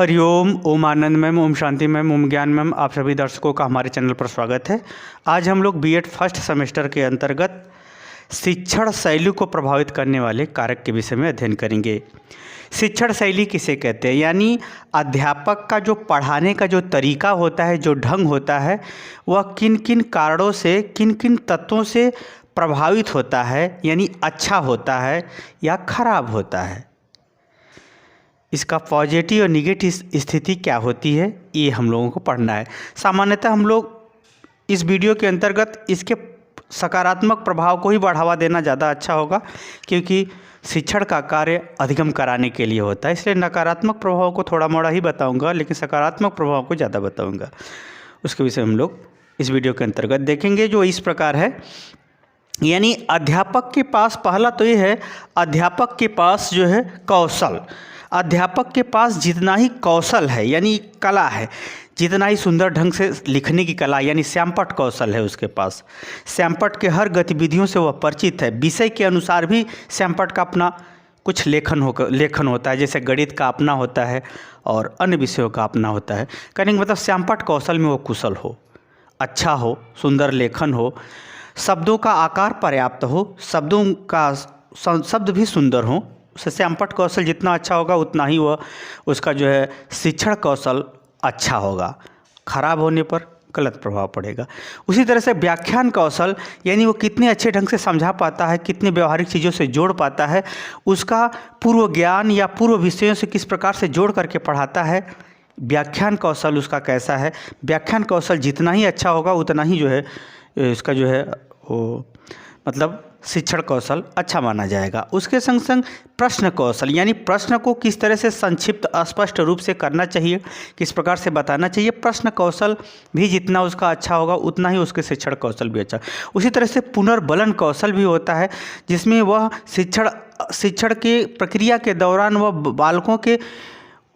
हरिओम, ओम आनंद ma'am, Om Shanti ma'am, ओम ज्ञान ma'am, आप सभी दर्शकों का हमारे चैनल पर स्वागत है। आज हम लोग बीएड फर्स्ट सेमेस्टर के अंतर्गत शिक्षण शैली को प्रभावित करने वाले कारक के विषय में अध्ययन करेंगे। शिक्षण शैली किसे कहते हैं? यानी अध्यापक का जो पढ़ाने का जो तरीका होता है, जो ढंग होता है, वह किन किन कारणों से, किन किन तत्वों से प्रभावित होता है, यानी अच्छा होता है या खराब होता है। इसका पॉजिटिव और निगेटिव स्थिति क्या होती है, ये हम लोगों को पढ़ना है। सामान्यतः हम लोग इस वीडियो के अंतर्गत इसके सकारात्मक प्रभाव को ही बढ़ावा देना ज़्यादा अच्छा होगा, क्योंकि शिक्षण का कार्य अधिगम कराने के लिए होता है। इसलिए नकारात्मक प्रभाव को थोड़ा मोड़ा ही बताऊंगा, लेकिन सकारात्मक प्रभाव को ज़्यादा बताऊंगा। उसके विषय हम लोग इस वीडियो के अंतर्गत देखेंगे, जो इस प्रकार है। यानी अध्यापक के पास पहला तो ये है, अध्यापक के पास जो है कौशल, अध्यापक के पास जितना ही कौशल है यानी कला है, जितना ही सुंदर ढंग से लिखने की कला यानी श्यामपट्ट कौशल है उसके पास, श्यामपट्ट के हर गतिविधियों से वह परिचित है। विषय के अनुसार भी श्यामपट्ट का अपना कुछ लेखन होता है, जैसे गणित का अपना होता है और अन्य विषयों का अपना होता है। कहने का मतलब श्यामपट्ट कौशल में वो कुशल हो, अच्छा हो, सुंदर लेखन हो, शब्दों का आकार पर्याप्त हो, शब्द भी सुंदर हो। श्यामपट्ट कौशल जितना अच्छा होगा उतना ही वह उसका जो है शिक्षण कौशल अच्छा होगा। खराब होने पर गलत प्रभाव पड़ेगा। उसी तरह से व्याख्यान कौशल, यानी वो कितने अच्छे ढंग से समझा पाता है, कितने व्यवहारिक चीज़ों से जोड़ पाता है, उसका पूर्व ज्ञान या पूर्व विषयों से किस प्रकार से जोड़ करके पढ़ाता है, व्याख्यान कौशल उसका कैसा है। व्याख्यान कौशल जितना ही अच्छा होगा उतना ही जो है इसका जो है वो मतलब शिक्षण कौशल अच्छा माना जाएगा। उसके संग संग प्रश्न कौशल, यानी प्रश्न को किस तरह से संक्षिप्त स्पष्ट रूप से करना चाहिए, किस प्रकार से बताना चाहिए, प्रश्न कौशल भी जितना उसका अच्छा होगा उतना ही उसके शिक्षण कौशल भी अच्छा। उसी तरह से पुनर्बलन कौशल भी होता है, जिसमें वह शिक्षण के प्रक्रिया के दौरान वह बालकों के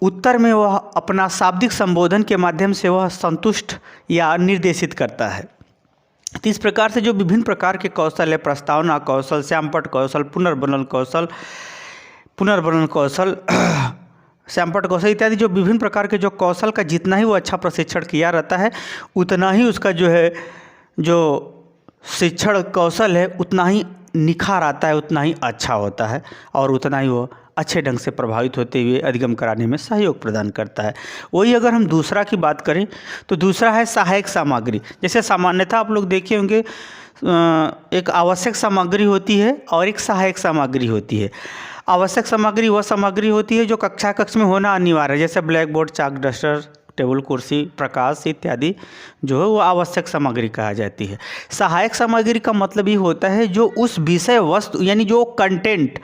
उत्तर में वह अपना शाब्दिक संबोधन के माध्यम से वह संतुष्ट या निर्देशित करता है। तो इस प्रकार से जो विभिन्न प्रकार के कौशल है, प्रस्तावना कौशल, श्यामपट्ट कौशल, पुनर्बलन कौशल श्यामपट्ट कौशल इत्यादि, जो विभिन्न प्रकार के जो कौशल का जितना ही वो अच्छा प्रशिक्षण किया रहता है उतना ही उसका जो है जो शिक्षण कौशल है उतना ही निखार आता है, उतना ही अच्छा होता है और उतना ही वो अच्छे ढंग से प्रभावित होते हुए अधिगम कराने में सहयोग प्रदान करता है। वही अगर हम दूसरा की बात करें तो दूसरा है सहायक सामग्री। जैसे सामान्यतः आप लोग देखे होंगे एक आवश्यक सामग्री होती है और एक सहायक सामग्री होती है। आवश्यक सामग्री वह सामग्री होती है जो कक्ष में होना अनिवार्य है, जैसे ब्लैक बोर्ड, चाक, डस्टर, टेबल, कुर्सी, प्रकाश इत्यादि जो है वो आवश्यक सामग्री कहा जाती है। सहायक सामग्री का मतलब ये होता है जो उस विषय वस्तु यानी जो कंटेंट,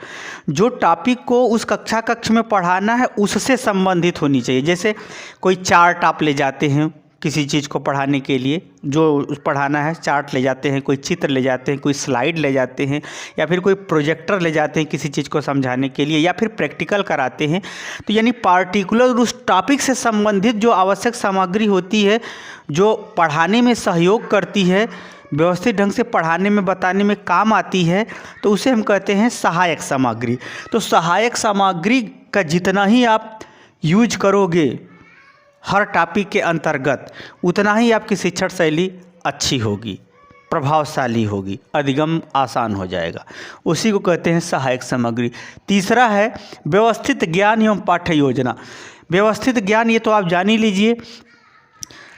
जो टॉपिक को उस कक्ष में पढ़ाना है उससे संबंधित होनी चाहिए। जैसे कोई चार्ट आप ले जाते हैं किसी चीज़ को पढ़ाने के लिए, जो पढ़ाना है चार्ट ले जाते हैं, कोई चित्र ले जाते हैं, कोई स्लाइड ले जाते हैं, या फिर कोई प्रोजेक्टर ले जाते हैं किसी चीज़ को समझाने के लिए, या फिर प्रैक्टिकल कराते हैं। तो यानी पार्टिकुलर उस टॉपिक से संबंधित जो आवश्यक सामग्री होती है, जो पढ़ाने में सहयोग करती है, व्यवस्थित ढंग से पढ़ाने में बताने में काम आती है, तो उसे हम कहते हैं सहायक सामग्री। तो सहायक सामग्री का जितना ही आप यूज करोगे हर टॉपिक के अंतर्गत उतना ही आपकी शिक्षण शैली अच्छी होगी, प्रभावशाली होगी, अधिगम आसान हो जाएगा। उसी को कहते हैं सहायक सामग्री। तीसरा है व्यवस्थित ज्ञान एवं पाठ्य योजना। व्यवस्थित ज्ञान ये तो आप जान ही लीजिए,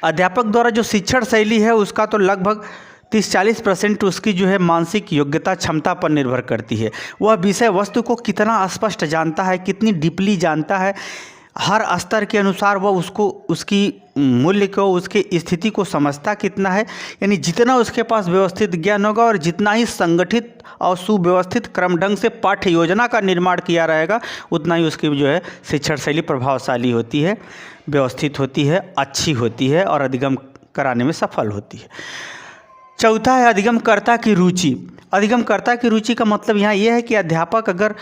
अध्यापक द्वारा जो शिक्षण शैली है उसका तो लगभग 30-40% उसकी जो है मानसिक योग्यता क्षमता पर निर्भर करती है। वह विषय वस्तु को कितना स्पष्ट जानता है, कितनी डीपली जानता है, हर स्तर के अनुसार वह उसकी मूल्य को, उसकी स्थिति को समझता कितना है। यानी जितना उसके पास व्यवस्थित ज्ञान होगा और जितना ही संगठित और सुव्यवस्थित क्रम ढंग से पाठ्य योजना का निर्माण किया रहेगा उतना ही उसकी जो है शिक्षण शैली प्रभावशाली होती है, व्यवस्थित होती है, अच्छी होती है और अधिगम कराने में सफल होती है। चौथा है अधिगमकर्ता की रुचि। अधिगमकर्ता की रुचि का मतलब यहाँ यह है कि अध्यापक अगर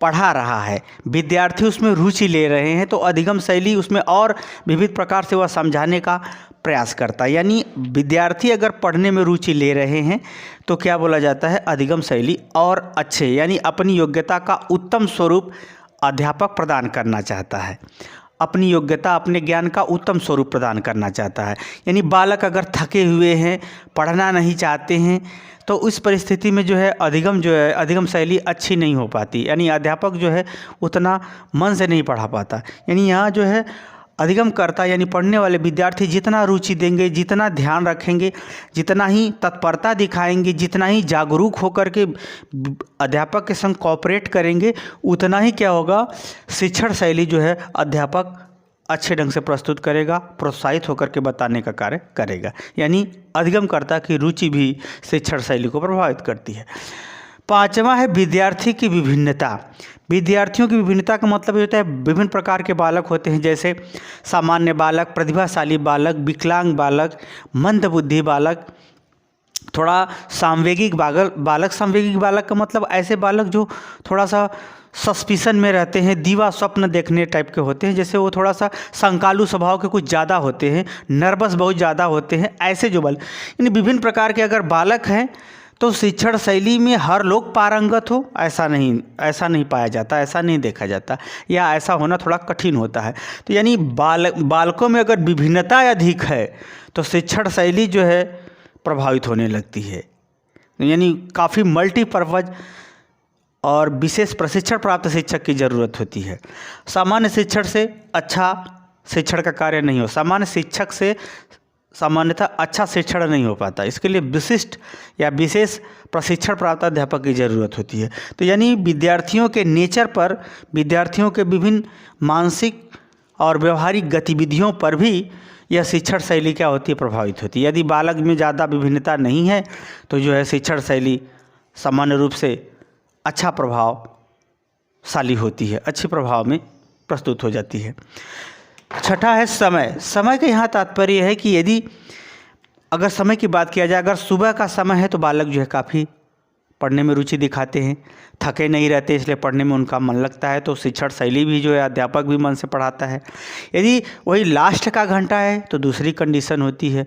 पढ़ा रहा है, विद्यार्थी उसमें रुचि ले रहे हैं, तो अधिगम शैली उसमें और विविध प्रकार से वह समझाने का प्रयास करता है। यानी विद्यार्थी अगर पढ़ने में रुचि ले रहे हैं तो क्या बोला जाता है, अधिगम शैली और अच्छे यानी अपनी योग्यता का उत्तम स्वरूप अध्यापक प्रदान करना चाहता है। अपनी योग्यता, अपने ज्ञान का उत्तम स्वरूप प्रदान करना चाहता है। यानी बालक अगर थके हुए हैं, पढ़ना नहीं चाहते हैं, तो उस परिस्थिति में जो है अधिगम शैली अच्छी नहीं हो पाती। यानी अध्यापक जो है उतना मन से नहीं पढ़ा पाता। यानी यहाँ जो है अधिगमकर्ता यानी पढ़ने वाले विद्यार्थी जितना रुचि देंगे, जितना ध्यान रखेंगे, जितना ही तत्परता दिखाएंगे, जितना ही जागरूक होकर के अध्यापक के संग कोऑपरेट करेंगे, उतना ही क्या होगा, शिक्षण शैली जो है अध्यापक अच्छे ढंग से प्रस्तुत करेगा, प्रोत्साहित होकर के बताने का कार्य करेगा। यानी अधिगमकर्ता की रुचि भी शिक्षण शैली को प्रभावित करती है। 5वां है विद्यार्थी की विभिन्नता। विद्यार्थियों की विभिन्नता का मतलब ये होता है विभिन्न प्रकार के बालक होते हैं, जैसे सामान्य बालक, प्रतिभाशाली बालक, विकलांग बालक, मंदबुद्धि बालक, थोड़ा सामवेगिक बालक। सामवेगिक बालक का मतलब ऐसे बालक जो थोड़ा सा सस्पिशन में रहते हैं, दीवा स्वप्न देखने टाइप के होते हैं, जैसे वो थोड़ा सा संकालू स्वभाव के कुछ ज़्यादा होते हैं, नर्वस बहुत ज़्यादा होते हैं, ऐसे जो बालक। यानी विभिन्न प्रकार के अगर बालक हैं तो शिक्षण शैली में हर लोग पारंगत हो ऐसा नहीं पाया जाता, ऐसा नहीं देखा जाता, या ऐसा होना थोड़ा कठिन होता है। तो यानी बालकों में अगर विभिन्नता अधिक है तो शिक्षण शैली जो है प्रभावित होने लगती है। यानी काफ़ी मल्टीपर्पज़ और विशेष प्रशिक्षण प्राप्त शिक्षक की ज़रूरत होती है। सामान्य शिक्षण से अच्छा शिक्षण का कार्य नहीं हो, सामान्य शिक्षक से सामान्यतः अच्छा शिक्षण नहीं हो पाता। इसके लिए विशिष्ट या विशेष प्रशिक्षण प्राप्त अध्यापक की ज़रूरत होती है। तो यानी विद्यार्थियों के नेचर पर, विद्यार्थियों के विभिन्न मानसिक और व्यवहारिक गतिविधियों पर भी यह शिक्षण शैली क्या होती है, प्रभावित होती है। यदि बालक में ज़्यादा विभिन्नता नहीं है तो जो है शिक्षण शैली सामान्य रूप से अच्छा प्रभावशाली होती है, अच्छे प्रभाव में प्रस्तुत हो जाती है। 6ठा है समय। समय का यहाँ तात्पर्य है कि यदि अगर समय की बात किया जाए, अगर सुबह का समय है तो बालक जो है काफ़ी पढ़ने में रुचि दिखाते हैं, थके नहीं रहते, इसलिए पढ़ने में उनका मन लगता है, तो शिक्षण शैली भी जो है अध्यापक भी मन से पढ़ाता है। यदि वही लास्ट का घंटा है तो दूसरी कंडीशन होती है।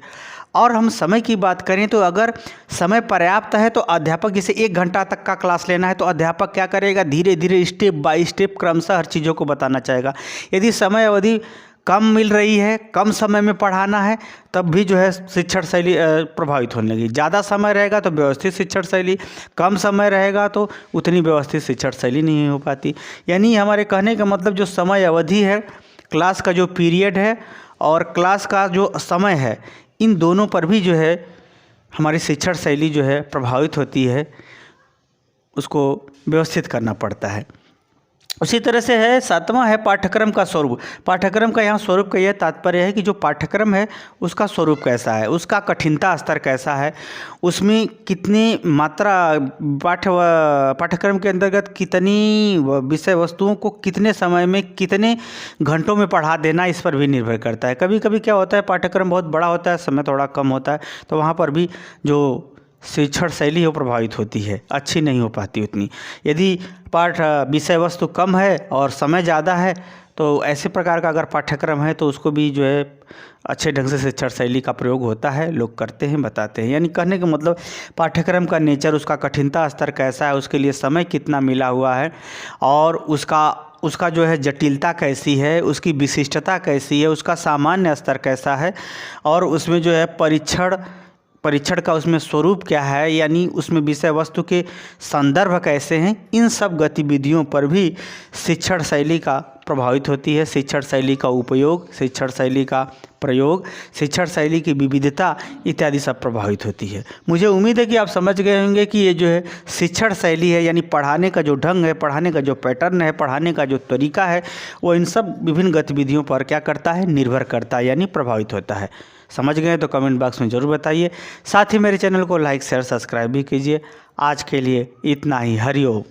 और हम समय की बात करें तो अगर समय पर्याप्त है तो अध्यापक, जैसे 1 घंटा तक का क्लास लेना है तो अध्यापक क्या करेगा, धीरे धीरे स्टेप बाय स्टेप क्रमशः हर चीज़ों को बताना चाहेगा। यदि समय अवधि कम मिल रही है, कम समय में पढ़ाना है, तब भी जो है शिक्षण शैली प्रभावित होने लगी। ज़्यादा समय रहेगा तो व्यवस्थित शिक्षण शैली, कम समय रहेगा तो उतनी व्यवस्थित शिक्षण शैली नहीं हो पाती। यानी हमारे कहने का मतलब जो समय अवधि है, क्लास का जो पीरियड है और क्लास का जो समय है, इन दोनों पर भी जो है हमारी शिक्षण शैली जो है प्रभावित होती है, उसको व्यवस्थित करना पड़ता है। उसी तरह से है 7वां है पाठ्यक्रम का स्वरूप। पाठ्यक्रम का यहाँ स्वरूप का यह तात्पर्य है कि जो पाठ्यक्रम है उसका स्वरूप कैसा है, उसका कठिनता स्तर कैसा है, उसमें कितनी मात्रा पाठ्यक्रम के अंतर्गत कितनी विषय वस्तुओं को कितने समय में कितने घंटों में पढ़ा देना, इस पर भी निर्भर करता है। कभी कभी क्या होता है, पाठ्यक्रम बहुत बड़ा होता है, समय थोड़ा कम होता है, तो वहाँ पर भी जो शिक्षण शैली वो प्रभावित होती है, अच्छी नहीं हो पाती उतनी। यदि विषय वस्तु कम है और समय ज़्यादा है तो ऐसे प्रकार का अगर पाठ्यक्रम है तो उसको भी जो है अच्छे ढंग से शिक्षण शैली का प्रयोग होता है, लोग करते हैं, बताते हैं। यानी कहने का मतलब पाठ्यक्रम का नेचर, उसका कठिनता स्तर कैसा है, उसके लिए समय कितना मिला हुआ है और उसका जो है जटिलता कैसी है, उसकी विशिष्टता कैसी है, उसका सामान्य स्तर कैसा है और उसमें जो है परीक्षण का उसमें स्वरूप क्या है, यानी उसमें विषय वस्तु के संदर्भ कैसे हैं, इन सब गतिविधियों पर भी शिक्षण शैली का प्रभावित होती है। शिक्षण शैली का उपयोग, शिक्षण शैली का प्रयोग, शिक्षण शैली की विविधता इत्यादि सब प्रभावित होती है। मुझे उम्मीद है कि आप समझ गए होंगे कि ये जो है शिक्षण शैली है, यानी पढ़ाने का जो ढंग है, पढ़ाने का जो पैटर्न है, पढ़ाने का जो तरीका है, वो इन सब विभिन्न गतिविधियों पर क्या करता है, निर्भर करता है, यानी प्रभावित होता है। समझ गए तो कमेंट बॉक्स में ज़रूर बताइए। साथ ही मेरे चैनल को लाइक शेयर सब्सक्राइब भी कीजिए। आज के लिए इतना ही। हरिओम।